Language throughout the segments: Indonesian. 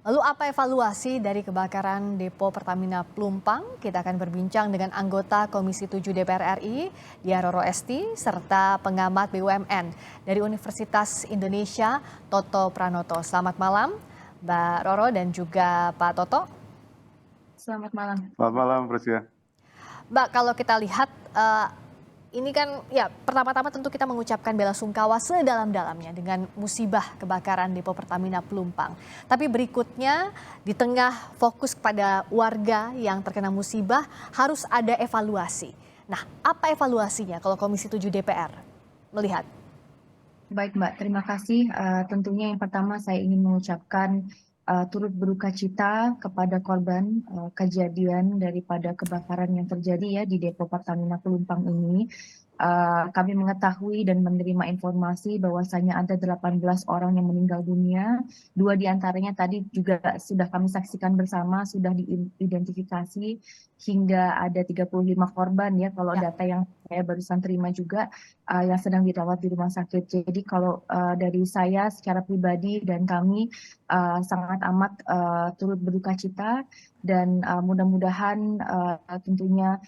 Lalu apa evaluasi dari kebakaran Depo Pertamina Pelumpang? Kita akan berbincang dengan anggota Komisi 7 DPR RI, Dia Roro Esti, serta pengamat BUMN dari Universitas Indonesia, Toto Pranoto. Selamat malam, Mbak Roro dan juga Pak Toto. Selamat malam. Selamat malam, Prisya. Mbak, kalau kita lihat ini kan ya pertama-tama tentu kita mengucapkan bela sungkawa sedalam-dalamnya dengan musibah kebakaran Depo Pertamina Pelumpang. Tapi berikutnya di tengah fokus kepada warga yang terkena musibah harus ada evaluasi. Nah, apa evaluasinya kalau Komisi 7 DPR melihat? Baik Mbak, terima kasih. Tentunya yang pertama saya ingin mengucapkan turut berduka cita kepada korban kejadian daripada kebakaran yang terjadi ya di Depo Pertamina Pelumpang ini. Kami mengetahui dan menerima informasi bahwasanya ada 18 orang yang meninggal dunia. 2 diantaranya tadi juga sudah kami saksikan bersama, sudah diidentifikasi hingga ada 35 korban ya kalau Ya. data yang saya barusan terima juga yang sedang dirawat di rumah sakit. Jadi kalau dari saya secara pribadi dan kami sangat amat turut berduka cita dan mudah-mudahan tentunya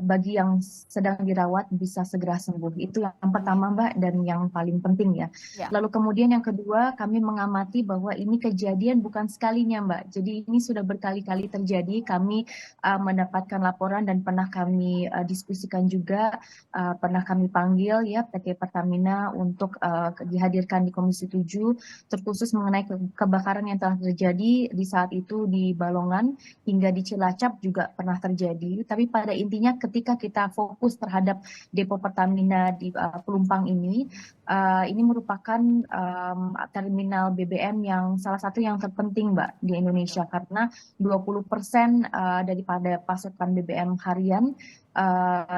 bagi yang sedang dirawat bisa segera sembuh. Itu yang pertama Mbak dan yang paling penting ya. Ya. Lalu kemudian yang kedua kami mengamati bahwa ini kejadian bukan sekalinya Mbak. Jadi ini sudah berkali-kali terjadi. Kami mendapatkan laporan dan pernah kami diskusikan juga, pernah kami panggil ya PT Pertamina untuk dihadirkan di Komisi 7 terkhusus mengenai kebakaran yang telah terjadi di saat itu di Balongan hingga di Cilacap juga pernah terjadi. Tapi pada intinya ketika kita fokus terhadap Depo Pertamina di Pelumpang ini merupakan terminal BBM yang salah satu yang terpenting Mbak di Indonesia karena 20% daripada pasokan BBM harian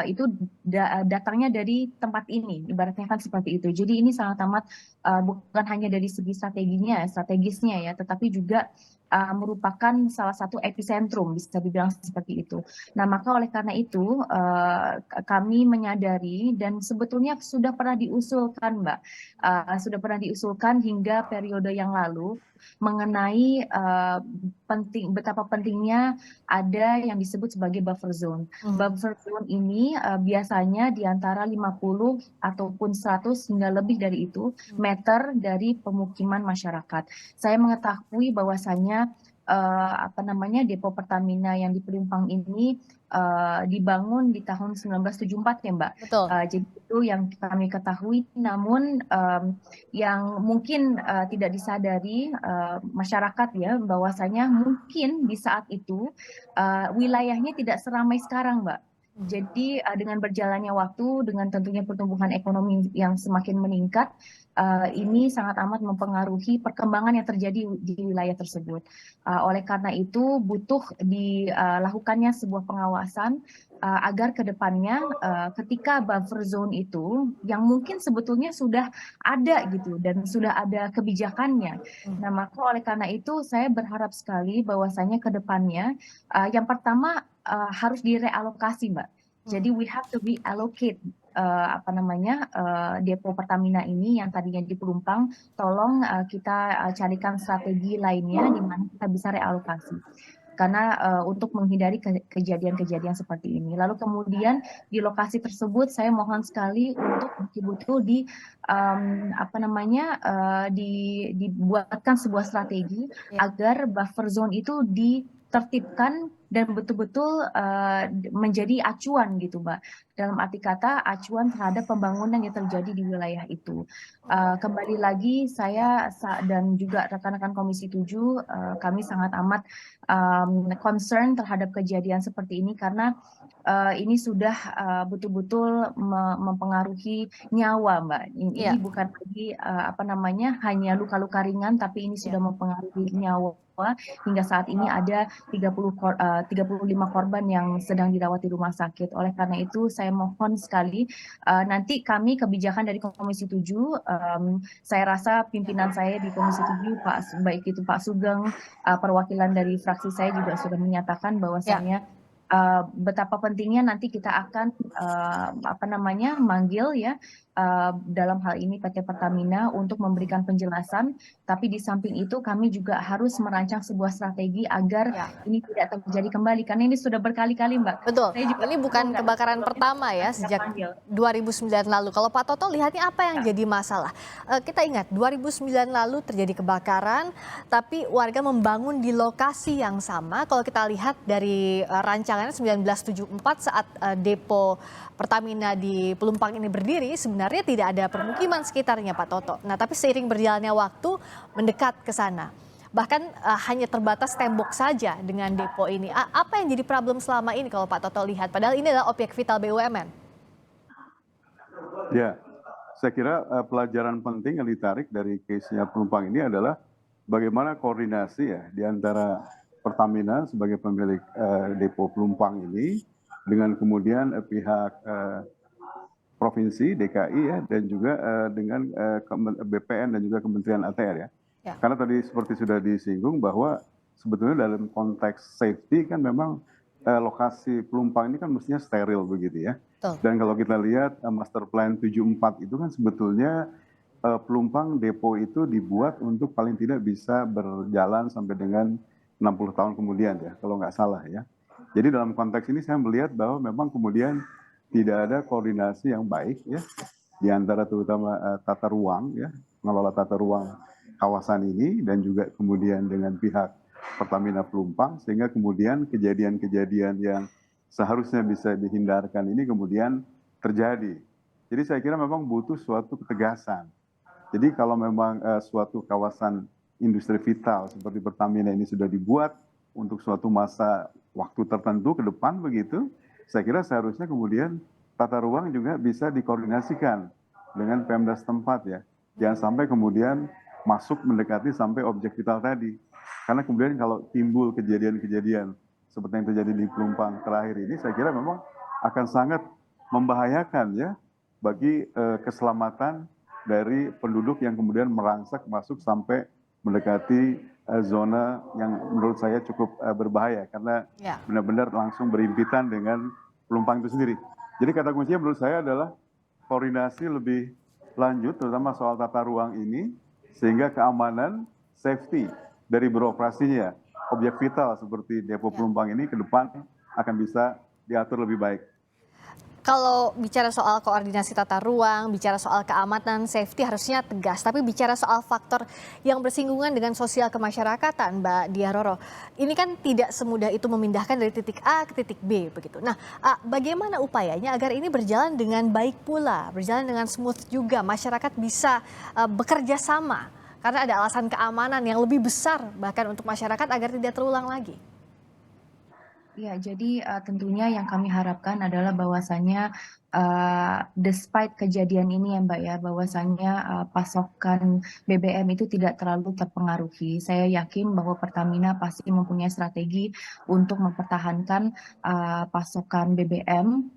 itu datangnya dari tempat ini, ibaratnya kan seperti itu. Jadi ini sangat amat bukan hanya dari segi strategisnya ya, tetapi juga merupakan salah satu epicentrum bisa dibilang seperti itu. Nah maka oleh karena itu kami menyadari dan sebetulnya sudah pernah diusulkan Mbak, sudah pernah diusulkan hingga periode yang lalu mengenai betapa pentingnya ada yang disebut sebagai buffer zone. Buffer zone ini biasanya di antara 50 ataupun 100 hingga lebih dari itu meter dari pemukiman masyarakat. Saya mengetahui bahwasanya Depo Pertamina yang di Pelumpang ini dibangun di tahun 1974 ya Mbak. Betul. Jadi itu yang kami ketahui. Namun yang mungkin tidak disadari masyarakat ya bahwasanya mungkin di saat itu wilayahnya tidak seramai sekarang Mbak. Jadi dengan berjalannya waktu, dengan tentunya pertumbuhan ekonomi yang semakin meningkat, ini sangat amat mempengaruhi perkembangan yang terjadi di wilayah tersebut. Oleh karena itu butuh dilakukannya sebuah pengawasan agar ke depannya ketika buffer zone itu yang mungkin sebetulnya sudah ada gitu dan sudah ada kebijakannya. Nah, maka oleh karena itu saya berharap sekali bahwasanya ke depannya yang pertama harus direalokasi, Mbak. Jadi we have to reallocate Depo Pertamina ini yang tadinya di Pelumpang, tolong kita carikan strategi lainnya di mana kita bisa realokasi. Karena untuk menghindari kejadian-kejadian seperti ini. Lalu kemudian di lokasi tersebut saya mohon sekali untuk betul-betul dibuatkan sebuah strategi agar buffer zone itu ditertibkan dan betul-betul menjadi acuan gitu Mbak. Dalam arti kata acuan terhadap pembangunan yang terjadi di wilayah itu. Kembali lagi saya dan juga rekan-rekan Komisi 7 kami sangat amat concern terhadap kejadian seperti ini karena ini sudah betul-betul mempengaruhi nyawa Mbak. Ini bukan lagi hanya luka-luka ringan tapi ini sudah mempengaruhi nyawa. Hingga saat ini ada 35 korban yang sedang dirawat di rumah sakit. Oleh karena itu saya mohon sekali nanti kami kebijakan dari Komisi 7, saya rasa pimpinan saya di Komisi 7 baik itu Pak Sugeng, perwakilan dari fraksi saya juga sudah menyatakan bahwasannya betapa pentingnya nanti kita akan manggil ya dalam hal ini PT Pertamina untuk memberikan penjelasan, tapi di samping itu kami juga harus merancang sebuah strategi agar Ya. ini tidak terjadi kembali, karena ini sudah berkali-kali, Mbak. Betul, Saya juga ini bukan nggak kebakaran tahu pertama ya siapa sejak panggil. 2009 lalu. Kalau Pak Toto lihatnya apa yang jadi masalah? Kita ingat 2009 lalu terjadi kebakaran, tapi warga membangun di lokasi yang sama. Kalau kita lihat dari rancangannya 1974 saat depo Pertamina di Pelumpang ini berdiri, sebenarnya tidak ada permukiman sekitarnya Pak Toto. Nah, tapi seiring berjalannya waktu mendekat ke sana. Bahkan hanya terbatas tembok saja dengan depo ini. Apa yang jadi problem selama ini kalau Pak Toto lihat? Padahal ini adalah objek vital BUMN. Ya, saya kira pelajaran penting yang ditarik dari case-nya Pelumpang ini adalah bagaimana koordinasi ya di antara Pertamina sebagai pemilik depo Pelumpang ini dengan kemudian pihak provinsi DKI ya dan juga dengan BPN dan juga Kementerian ATR ya. Ya. Karena tadi seperti sudah disinggung bahwa sebetulnya dalam konteks safety kan memang lokasi Pelumpang ini kan mestinya steril begitu ya. Betul. Dan kalau kita lihat Master Plan 74 itu kan sebetulnya Pelumpang depo itu dibuat untuk paling tidak bisa berjalan sampai dengan 60 tahun kemudian ya, kalau nggak salah ya. Jadi dalam konteks ini saya melihat bahwa memang kemudian tidak ada koordinasi yang baik ya di antara terutama tata ruang ya, mengelola tata ruang kawasan ini dan juga kemudian dengan pihak Pertamina Pelumpang sehingga kemudian kejadian-kejadian yang seharusnya bisa dihindarkan ini kemudian terjadi. Jadi saya kira memang butuh suatu ketegasan. Jadi kalau memang suatu kawasan industri vital seperti Pertamina ini sudah dibuat untuk suatu masa waktu tertentu ke depan begitu, saya kira seharusnya kemudian tata ruang juga bisa dikoordinasikan dengan Pemda setempat ya. Jangan sampai kemudian masuk mendekati sampai objek vital tadi. Karena kemudian kalau timbul kejadian-kejadian seperti yang terjadi di Pelumpang terakhir ini, saya kira memang akan sangat membahayakan ya bagi keselamatan dari penduduk yang kemudian merangsek masuk sampai mendekati zona yang menurut saya cukup berbahaya karena benar-benar langsung berimpitan dengan Pelumpang itu sendiri. Jadi kata kuncinya menurut saya adalah koordinasi lebih lanjut terutama soal tata ruang ini sehingga keamanan safety dari beroperasinya objek vital seperti depo Pelumpang ini ke depan akan bisa diatur lebih baik. Kalau bicara soal koordinasi tata ruang, bicara soal keamanan, safety harusnya tegas. Tapi bicara soal faktor yang bersinggungan dengan sosial kemasyarakatan, Mbak Diah Roro, ini kan tidak semudah itu memindahkan dari titik A ke titik B begitu. Nah, bagaimana upayanya agar ini berjalan dengan baik pula, berjalan dengan smooth juga, masyarakat bisa bekerja sama karena ada alasan keamanan yang lebih besar bahkan untuk masyarakat agar tidak terulang lagi. Ya, jadi tentunya yang kami harapkan adalah bahwasannya despite kejadian ini ya Mbak ya, bahwasannya pasokan BBM itu tidak terlalu terpengaruhi. Saya yakin bahwa Pertamina pasti mempunyai strategi untuk mempertahankan pasokan BBM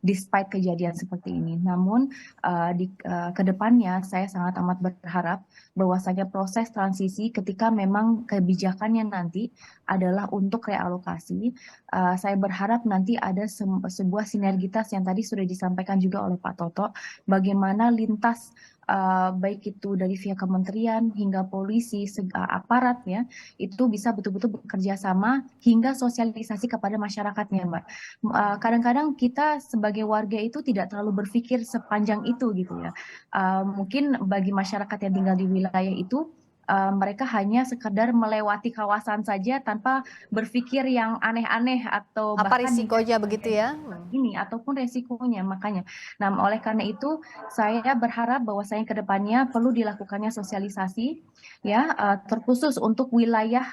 despite kejadian seperti ini. Namun di kedepannya saya sangat amat berharap bahwasanya proses transisi ketika memang kebijakannya nanti adalah untuk realokasi. Saya berharap nanti ada sebuah sinergitas yang tadi sudah disampaikan juga oleh Pak Toto, bagaimana lintas baik itu dari via kementerian hingga polisi, aparat ya, itu bisa betul-betul bekerja sama hingga sosialisasi kepada masyarakatnya, Mbak. Kadang-kadang kita sebagai warga itu tidak terlalu berpikir sepanjang itu gitu ya. Mungkin bagi masyarakat yang tinggal di wilayah itu mereka hanya sekedar melewati kawasan saja tanpa berpikir yang aneh-aneh atau Apa bahkan risikonya begitu ya? ini ataupun resikonya makanya. Nah, oleh karena itu saya berharap bahwa saya ke depannya perlu dilakukannya sosialisasi ya terkhusus untuk wilayah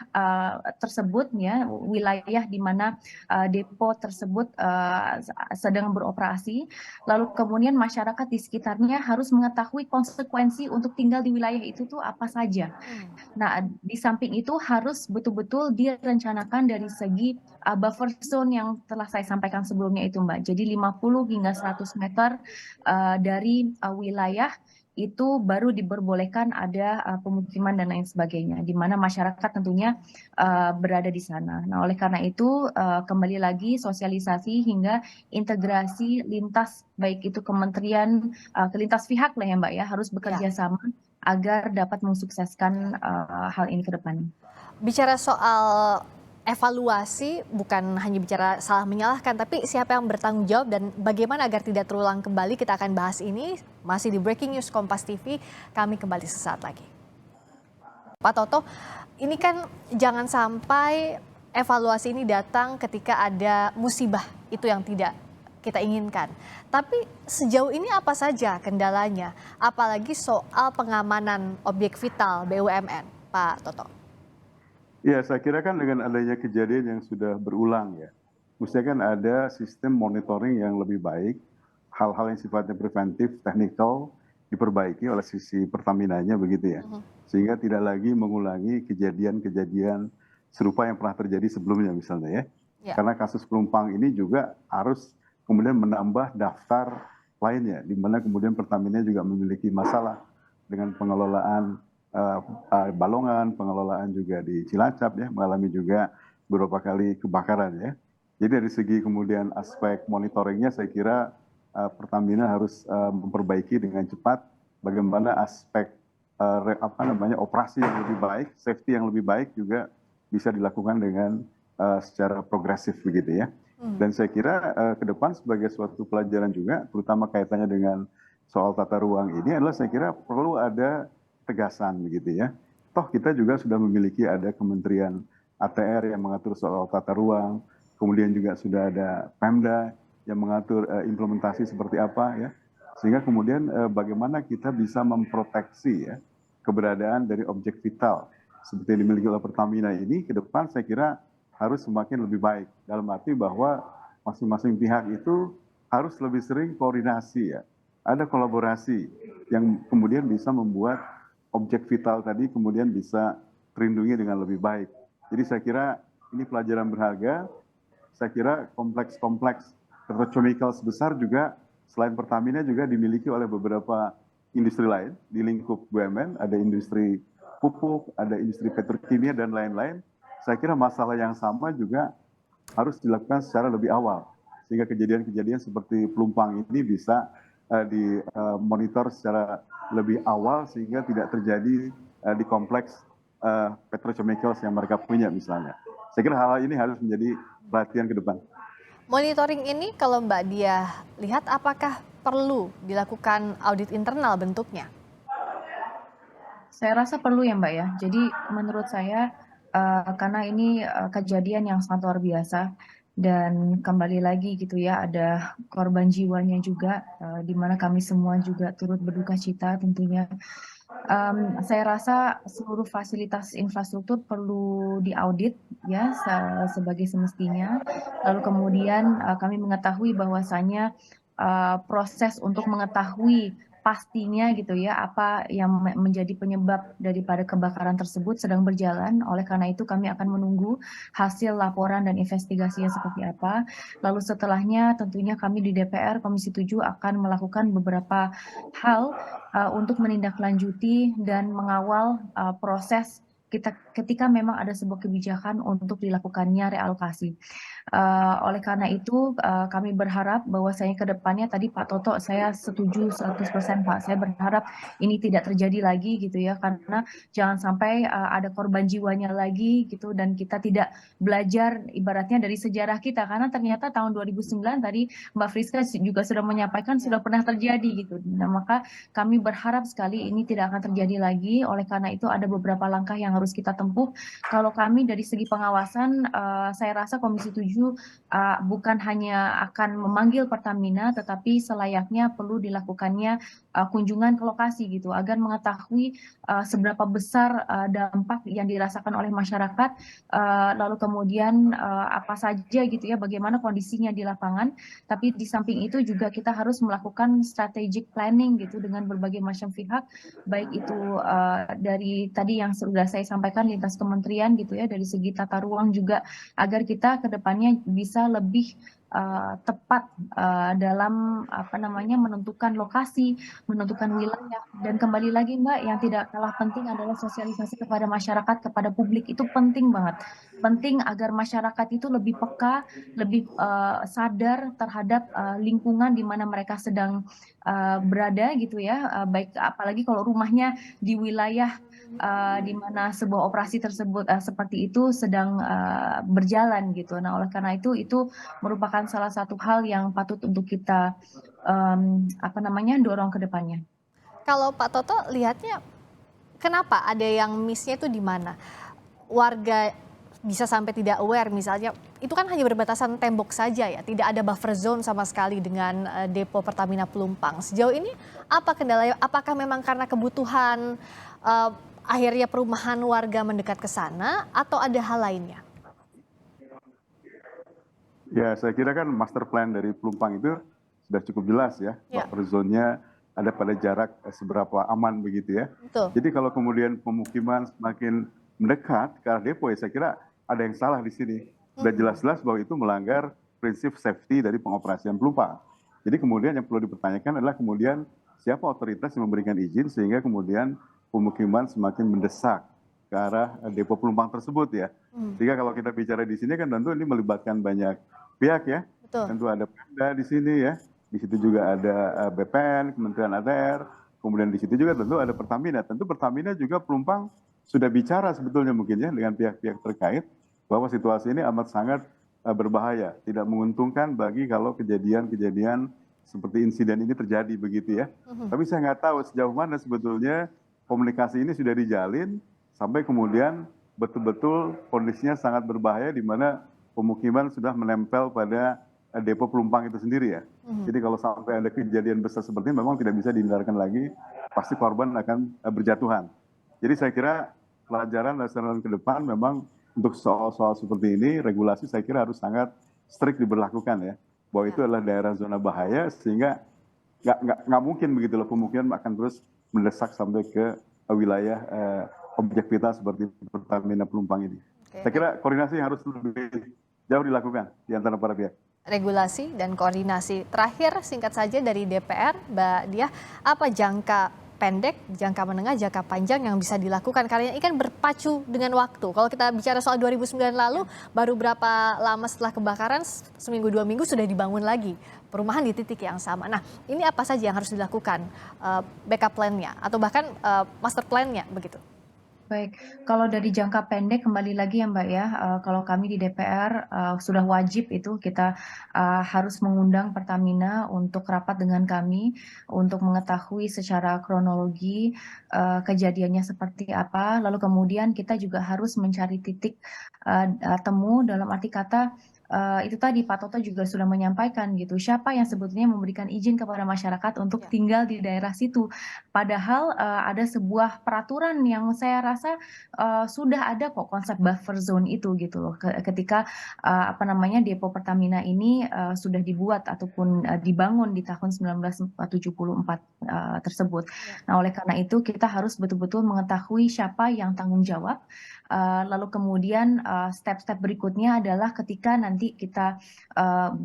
tersebut ya, wilayah di mana depo tersebut sedang beroperasi. Lalu kemudian masyarakat di sekitarnya harus mengetahui konsekuensi untuk tinggal di wilayah itu tuh apa saja. Nah, di samping itu harus betul-betul direncanakan dari segi buffer zone yang telah saya sampaikan sebelumnya itu Mbak. Jadi 50 hingga 100 meter dari wilayah itu baru diperbolehkan ada pemukiman dan lain sebagainya, di mana masyarakat tentunya berada di sana. Nah, oleh karena itu kembali lagi sosialisasi hingga integrasi lintas, baik itu kementerian, lintas pihak lah ya Mbak ya, harus bekerja sama agar dapat mensukseskan hal ini ke depannya. Bicara soal evaluasi, bukan hanya bicara salah menyalahkan, tapi siapa yang bertanggung jawab dan bagaimana agar tidak terulang kembali. Kita akan bahas ini masih di Breaking News Kompas TV. Kami kembali sesaat lagi. Pak Toto, ini kan jangan sampai evaluasi ini datang ketika ada musibah, itu yang tidak kita inginkan. Tapi sejauh ini apa saja kendalanya, apalagi soal pengamanan objek vital BUMN, Pak Toto? Ya, saya kira kan dengan adanya kejadian yang sudah berulang ya, mestinya kan ada sistem monitoring yang lebih baik, hal-hal yang sifatnya preventif, teknikal, diperbaiki oleh sisi Pertaminanya begitu ya, sehingga tidak lagi mengulangi kejadian-kejadian serupa yang pernah terjadi sebelumnya misalnya ya. Karena kasus pelumpang ini juga harus kemudian menambah daftar lainnya, di mana kemudian Pertamina juga memiliki masalah dengan pengelolaan Balongan, pengelolaan juga di Cilacap ya, mengalami juga beberapa kali kebakaran ya. Jadi dari segi kemudian aspek monitoringnya saya kira Pertamina harus memperbaiki dengan cepat bagaimana aspek operasi yang lebih baik, safety yang lebih baik juga bisa dilakukan dengan secara progresif begitu ya. Dan saya kira ke depan sebagai suatu pelajaran juga, terutama kaitannya dengan soal tata ruang ini adalah saya kira perlu ada tegasan begitu ya. Toh kita juga sudah memiliki ada Kementerian ATR yang mengatur soal tata ruang, kemudian juga sudah ada Pemda yang mengatur implementasi seperti apa ya. Sehingga kemudian bagaimana kita bisa memproteksi ya keberadaan dari objek vital seperti yang dimiliki oleh Pertamina ini ke depan saya kira harus semakin lebih baik. Dalam arti bahwa masing-masing pihak itu harus lebih sering koordinasi ya. Ada kolaborasi yang kemudian bisa membuat objek vital tadi kemudian bisa terlindungi dengan lebih baik. Jadi saya kira ini pelajaran berharga. Saya kira kompleks-kompleks petrochemical sebesar juga selain Pertamina juga dimiliki oleh beberapa industri lain di lingkup BUMN, ada industri pupuk, ada industri petrokimia dan lain-lain. Saya kira masalah yang sama juga harus dilakukan secara lebih awal sehingga kejadian-kejadian seperti pelumpang ini bisa dimonitor secara lebih awal sehingga tidak terjadi di kompleks petrochemicals yang mereka punya misalnya. Saya kira hal ini harus menjadi perhatian ke depan. Monitoring ini kalau Mbak Diah lihat apakah perlu dilakukan audit internal bentuknya? Saya rasa perlu ya Mbak ya. Jadi menurut saya karena ini kejadian yang sangat luar biasa dan kembali lagi gitu ya ada korban jiwanya juga di mana kami semua juga turut berduka cita tentunya. Saya rasa seluruh fasilitas infrastruktur perlu diaudit ya sebagai semestinya. Lalu kemudian kami mengetahui bahwasannya proses untuk mengetahui pastinya gitu ya apa yang menjadi penyebab daripada kebakaran tersebut sedang berjalan. Oleh karena itu kami akan menunggu hasil laporan dan investigasinya seperti apa. Lalu setelahnya tentunya kami di DPR Komisi 7 akan melakukan beberapa hal untuk menindaklanjuti dan mengawal proses ketika memang ada sebuah kebijakan untuk dilakukannya realokasi. Oleh karena itu kami berharap bahwasanya ke depannya tadi Pak Toto saya setuju 100% Pak. Saya berharap ini tidak terjadi lagi gitu ya karena jangan sampai ada korban jiwanya lagi gitu dan kita tidak belajar ibaratnya dari sejarah kita karena ternyata tahun 2009 tadi Mbak Friska juga sudah menyampaikan sudah pernah terjadi gitu. Nah, maka kami berharap sekali ini tidak akan terjadi lagi. Oleh karena itu ada beberapa langkah yang harus kita tempuh. Kalau kami dari segi pengawasan saya rasa Komisi 7 bukan hanya akan memanggil Pertamina tetapi selayaknya perlu dilakukannya kunjungan ke lokasi gitu agar mengetahui seberapa besar dampak yang dirasakan oleh masyarakat lalu kemudian apa saja gitu ya bagaimana kondisinya di lapangan. Tapi di samping itu juga kita harus melakukan strategic planning gitu dengan berbagai macam pihak baik itu dari tadi yang sudah saya sampaikan lintas kementerian gitu ya dari segi tata ruang juga agar kita ke depannya namanya bisa lebih tepat dalam menentukan lokasi, menentukan wilayah. Dan kembali lagi Mbak, yang tidak kalah penting adalah sosialisasi kepada masyarakat, kepada publik, itu penting banget. Penting agar masyarakat itu lebih peka, lebih sadar terhadap lingkungan di mana mereka sedang berada gitu ya. Baik apalagi kalau rumahnya di wilayah di mana sebuah operasi tersebut seperti itu sedang berjalan gitu. Nah, oleh karena itu merupakan salah satu hal yang patut untuk kita dorong ke depannya. Kalau Pak Toto lihatnya, kenapa ada yang miss-nya itu di mana? Warga bisa sampai tidak aware misalnya, itu kan hanya berbatasan tembok saja ya, tidak ada buffer zone sama sekali dengan depo Pertamina Pelumpang. Sejauh ini apa kendalanya? Apakah memang karena kebutuhan akhirnya perumahan warga mendekat ke sana atau ada hal lainnya? Ya, saya kira kan master plan dari Pelumpang itu sudah cukup jelas ya, Ya. buffer zone-nya ada pada jarak seberapa aman begitu ya. Betul. Jadi kalau kemudian pemukiman semakin mendekat ke arah depo ya saya kira ada yang salah di sini. Sudah jelas-jelas bahwa itu melanggar prinsip safety dari pengoperasian Pelumpang. Jadi kemudian yang perlu dipertanyakan adalah kemudian siapa otoritas yang memberikan izin sehingga kemudian pemukiman semakin mendesak ke arah depo Pelumpang tersebut ya. Sehingga kalau kita bicara di sini kan tentu ini melibatkan banyak pihak ya. Betul. Tentu ada Pemda di sini ya. Di situ juga ada BPN, Kementerian ATR. Kemudian di situ juga tentu ada Pertamina. Tentu Pertamina juga Pelumpang sudah bicara sebetulnya mungkin ya dengan pihak-pihak terkait bahwa situasi ini amat sangat berbahaya, tidak menguntungkan bagi kalau kejadian-kejadian seperti insiden ini terjadi begitu ya. Tapi saya nggak tahu sejauh mana sebetulnya komunikasi ini sudah dijalin sampai kemudian betul-betul kondisinya sangat berbahaya di mana pemukiman sudah menempel pada depo Pelumpang itu sendiri ya. Jadi kalau sampai ada kejadian besar seperti ini memang tidak bisa dihindarkan lagi, pasti korban akan berjatuhan. Jadi saya kira pelajaran nasional ke depan memang untuk soal-soal seperti ini, regulasi saya kira harus sangat strict diberlakukan ya. Bahwa itu adalah daerah zona bahaya sehingga nggak mungkin begitu loh pemukiman akan terus mendesak sampai ke wilayah objek vital seperti Pertamina Pelumpang ini. Saya kira koordinasi harus lebih jauh dilakukan di antara para pihak. Regulasi dan koordinasi. Terakhir singkat saja dari DPR, Mbak Diah, apa jangka pendek, jangka menengah, jangka panjang yang bisa dilakukan? Karena ini kan berpacu dengan waktu. Kalau kita bicara soal 2009 lalu, baru berapa lama setelah kebakaran, seminggu 2 minggu sudah dibangun lagi perumahan di titik yang sama. Nah, ini apa saja yang harus dilakukan, backup plan-nya atau bahkan master plan-nya begitu? Baik, kalau dari jangka pendek kembali lagi ya Mbak ya, kalau kami di DPR sudah wajib itu kita harus mengundang Pertamina untuk rapat dengan kami untuk mengetahui secara kronologi kejadiannya seperti apa, lalu kemudian kita juga harus mencari titik temu dalam arti kata itu tadi Pak Toto juga sudah menyampaikan gitu, siapa yang sebetulnya memberikan izin kepada masyarakat untuk tinggal di daerah situ. Padahal ada sebuah peraturan yang saya rasa sudah ada kok konsep buffer zone itu gitu loh. Ketika depo Pertamina ini sudah dibuat ataupun dibangun di tahun 1974 tersebut. Nah, oleh karena itu kita harus betul-betul mengetahui siapa yang tanggung jawab. Lalu kemudian step-step berikutnya adalah ketika nanti kita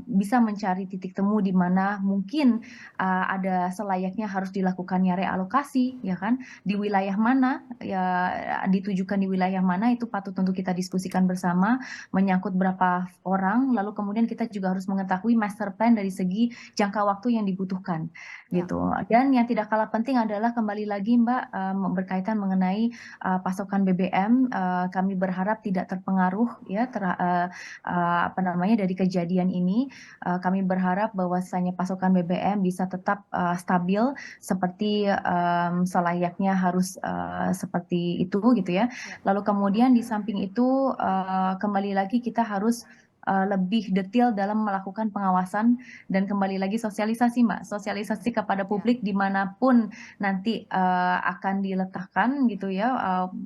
bisa mencari titik temu di mana mungkin ada selayaknya harus dilakukannya realokasi, ya kan? Di wilayah mana, ya ditujukan di wilayah mana itu patut untuk kita diskusikan bersama, menyangkut berapa orang, lalu kemudian kita juga harus mengetahui master plan dari segi jangka waktu yang dibutuhkan, gitu. Dan yang tidak kalah penting adalah kembali lagi Mbak berkaitan mengenai pasokan BBM. Kami berharap tidak terpengaruh ya dari kejadian ini. Kami berharap bahwasanya pasokan BBM bisa tetap stabil seperti selayaknya harus seperti itu gitu ya. Lalu kemudian di samping itu kembali lagi kita harus lebih detail dalam melakukan pengawasan dan kembali lagi sosialisasi Mbak, sosialisasi kepada publik dimanapun nanti akan diletakkan gitu ya,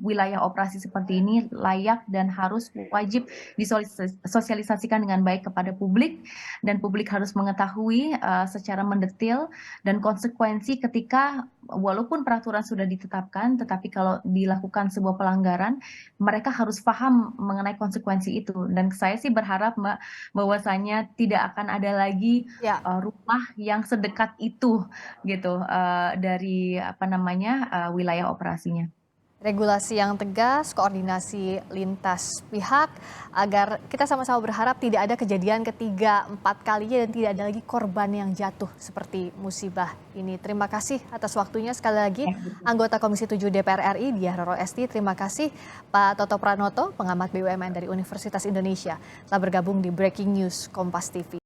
wilayah operasi seperti ini layak dan harus wajib disosialisasikan dengan baik kepada publik, dan publik harus mengetahui secara mendetail dan konsekuensi ketika walaupun peraturan sudah ditetapkan, tetapi kalau dilakukan sebuah pelanggaran, mereka harus paham mengenai konsekuensi itu. Dan saya sih berharap berharap Mbak bahwasanya tidak akan ada lagi Ya. rumah yang sedekat itu gitu dari apa namanya wilayah operasinya. Regulasi yang tegas, koordinasi lintas pihak, agar kita sama-sama berharap tidak ada kejadian ketiga, 4 kalinya dan tidak ada lagi korban yang jatuh seperti musibah ini. Terima kasih atas waktunya sekali lagi anggota Komisi 7 DPR RI Diah Roro Esti. Terima kasih Pak Toto Pranoto, pengamat BUMN dari Universitas Indonesia, telah bergabung di Breaking News Kompas TV.